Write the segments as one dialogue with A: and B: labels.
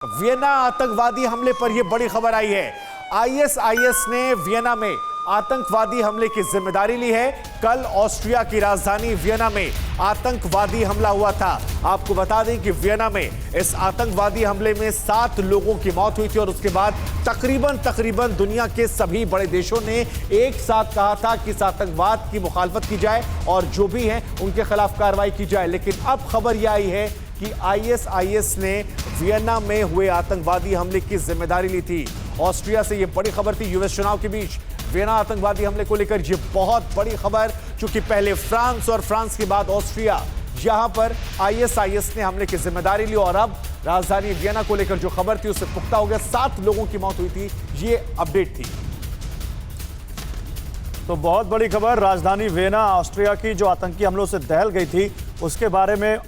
A: Vienna आतंकवादी हमले पर यह बड़ी खबर आई है। आईएसआईएस ने वियना में आतंकवादी हमले की जिम्मेदारी ली है। कल ऑस्ट्रिया की राजधानी वियना में आतंकवादी हमला हुआ था। आपको बता दें कि वियना में इस आतंकवादी हमले में 7 लोगों की मौत हुई थी और उसके बाद तकरीबन दुनिया के सभी बड़े देशों ने एक साथ कहा था कि इस आतंकवाद की मुखालफत की जाए और जो भी हैं उनके खिलाफ कार्रवाई की जाए। लेकिन अब खबर यह आई है कि आईएसआईएस ने वियना में हुए आतंकवादी हमले की जिम्मेदारी ली थी। ऑस्ट्रिया से यह बड़ी खबर थी। यूएस चुनाव के बीच वियना आतंकवादी हमले को लेकर यह बहुत बड़ी खबर, क्योंकि पहले फ्रांस और फ्रांस के बाद ऑस्ट्रिया, यहां पर आईएसआईएस ने हमले की जिम्मेदारी ली और अब राजधानी वियना को लेकर जो खबर थी उससे पुख्ता हो गया। 7 लोगों की मौत हुई थी, ये अपडेट थी।
B: तो बहुत बड़ी खबर, राजधानी वियना ऑस्ट्रिया की जो आतंकी हमलों से दहल गई थी उसके बारे में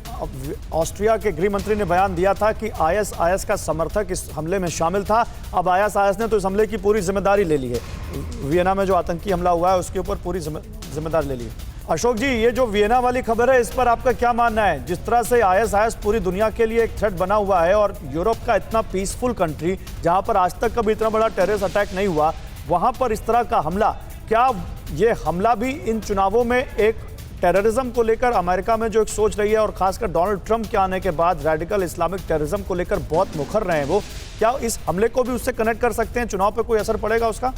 B: ऑस्ट्रिया के गृह मंत्री ने बयान दिया था कि आईएसआईएस का समर्थक इस हमले में शामिल था। अब आईएसआईएस ने तो इस हमले की पूरी जिम्मेदारी ले ली है। वियना में जो आतंकी हमला हुआ है उसके ऊपर पूरी जिम्मेदारी ले ली है। अशोक जी, ये जो वियना वाली खबर है इस पर आपका क्या मानना है? जिस तरह से आईएसआईएस पूरी दुनिया के लिए एक थ्रेट बना हुआ है और यूरोप का इतना पीसफुल कंट्री जहां पर आज तक कभी इतना बड़ा टेररिस्ट अटैक नहीं हुआ, वहां पर इस तरह का हमला, क्या ये हमला भी इन चुनावों में एक टेररिज्म को लेकर अमेरिका में जो एक सोच रही है और खासकर डोनाल्ड ट्रंप के आने के बाद रेडिकल इस्लामिक टेररिज्म को लेकर बहुत मुखर रहे हैं वो, क्या इस हमले को भी उससे कनेक्ट कर सकते हैं? चुनाव पे कोई असर पड़ेगा उसका?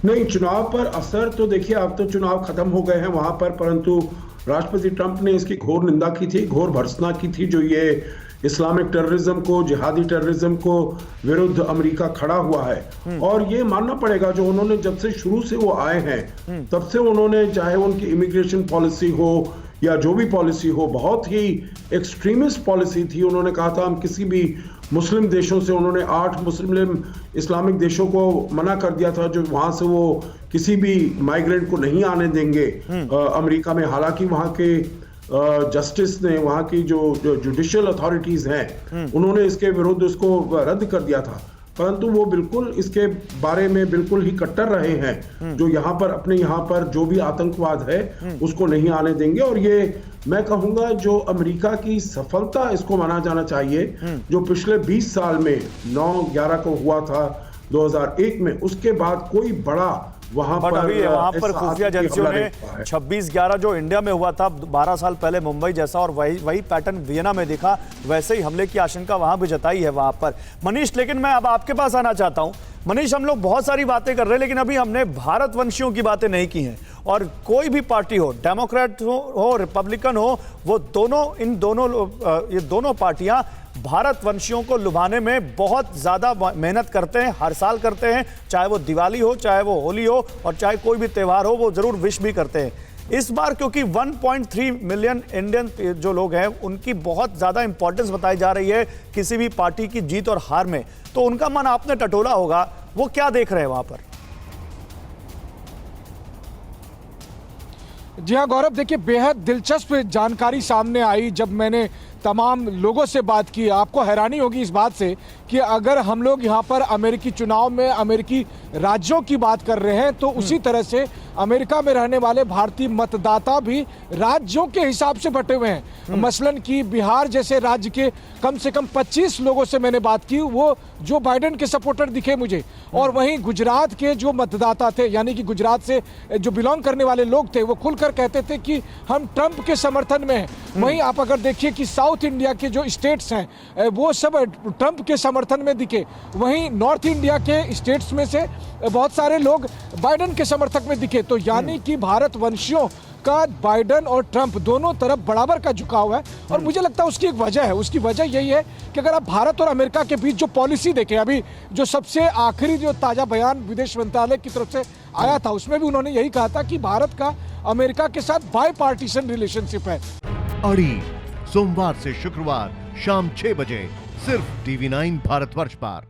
C: नहीं, चुनाव पर असर तो देखिए, अब तो चुनाव खत्म हो गए हैं वहां पर, परंतु राष्ट्रपति ट्रंप ने इसकी घोर निंदा की थी, घोर भर्त्सना की थी। जो ये इस्लामिक टेररिज्म को, जिहादी टेररिज्म को विरुद्ध अमेरिका खड़ा हुआ है। और ये मानना पड़ेगा, जो उन्होंने जब से शुरू से वो आए हैं तब से उन्होंने, चाहे उनकी इमिग्रेशन पॉलिसी हो या जो भी पॉलिसी हो, बहुत ही एक्सट्रीमिस्ट पॉलिसी थी। उन्होंने कहा था हम किसी भी मुस्लिम देशों से, उन्होंने 8 मुस्लिम इस्लामिक देशों को मना कर दिया था जो वहां से वो किसी भी माइग्रेंट को नहीं आने देंगे अमेरिका में। हालांकि वहां के जस्टिस ने, वहां की जो जुडिशियल अथॉरिटीज हैं, उन्होंने इसके विरुद्ध उसको रद्द कर दिया था, परंतु वो बिल्कुल इसके बारे में बिल्कुल ही कट्टर रहे हैं। जो यहाँ पर अपने यहाँ पर जो भी आतंकवाद है उसको नहीं आने देंगे। और ये मैं कहूंगा जो अमेरिका की सफलता इसको माना जाना चाहिए, जो पिछले 20 साल में 9/11 को हुआ था 2001 में, उसके बाद कोई बड़ा वहां
B: पर खुफिया एजेंसियों ने 26/11 जो इंडिया में हुआ था 12 साल पहले मुंबई जैसा, और वही पैटर्न वियना में दिखा, वैसे ही हमले की आशंका वहां भी जताई है वहां पर। मनीष, लेकिन मैं अब आपके पास आना चाहता हूं। मनीष, हम लोग बहुत सारी बातें कर रहे हैं लेकिन अभी हमने भारतवंशियों की बातें नहीं की हैं। और कोई भी पार्टी हो, डेमोक्रेट हो रिपब्लिकन हो, वो ये दोनों पार्टियां भारतवंशियों को लुभाने में बहुत ज्यादा मेहनत करते हैं, हर साल करते हैं। चाहे वो दिवाली हो, चाहे वो होली हो, और चाहे कोई भी त्यौहार हो, वो जरूर विश भी करते हैं। इस बार क्योंकि 1.3 मिलियन इंडियन जो लोग हैं उनकी बहुत ज्यादा इंपॉर्टेंस बताई जा रही है किसी भी पार्टी की जीत और हार में, तो उनका मन आपने टटोला होगा, वो क्या देख रहे हैं वहां पर?
D: जी हाँ गौरव, देखिए बेहद दिलचस्प जानकारी सामने आई जब मैंने तमाम लोगों से बात की। आपको हैरानी होगी इस बात से कि अगर हम लोग यहाँ पर अमेरिकी चुनाव में अमेरिकी राज्यों की बात कर रहे हैं तो उसी तरह से अमेरिका में रहने वाले भारतीय मतदाता भी राज्यों के हिसाब से बटे हुए हैं। मसलन कि बिहार जैसे राज्य के कम से कम 25 लोगों से मैंने बात की, वो जो बाइडेन के सपोर्टर दिखे मुझे। और वहीं गुजरात के जो मतदाता थे, यानी कि गुजरात से जो बिलोंग करने वाले लोग थे, वो खुलकर कहते थे कि हम ट्रंप के समर्थन में हैं। वहीं आप अगर देखिए कि साउथ इंडिया के जो स्टेट्स हैं वो सब ट्रंप के समर्थन में दिखे। वहीं नॉर्थ इंडिया के स्टेट्स में से बहुत सारे लोग बाइडेन के समर्थक में दिखे। तो यानी कि भारतवंशियों का बाइडेन और ट्रंप दोनों तरफ बराबर का झुकाव है। और मुझे लगता है उसकी एक वजह है। उसकी वजह यही है कि अगर आप भारत और अमेरिका के बीच जो पॉलिसी देखें, अभी जो सबसे आखिरी जो ताजा बयान विदेश मंत्रालय की तरफ से आया था उसमें भी उन्होंने यही कहा था कि भारत का अमेरिका के साथ बाई पार्टीशन रिलेशनशिप है।
E: अड़ी सोमवार से शुक्रवार शाम 6 बजे सिर्फ TV9 भारतवर्ष पर।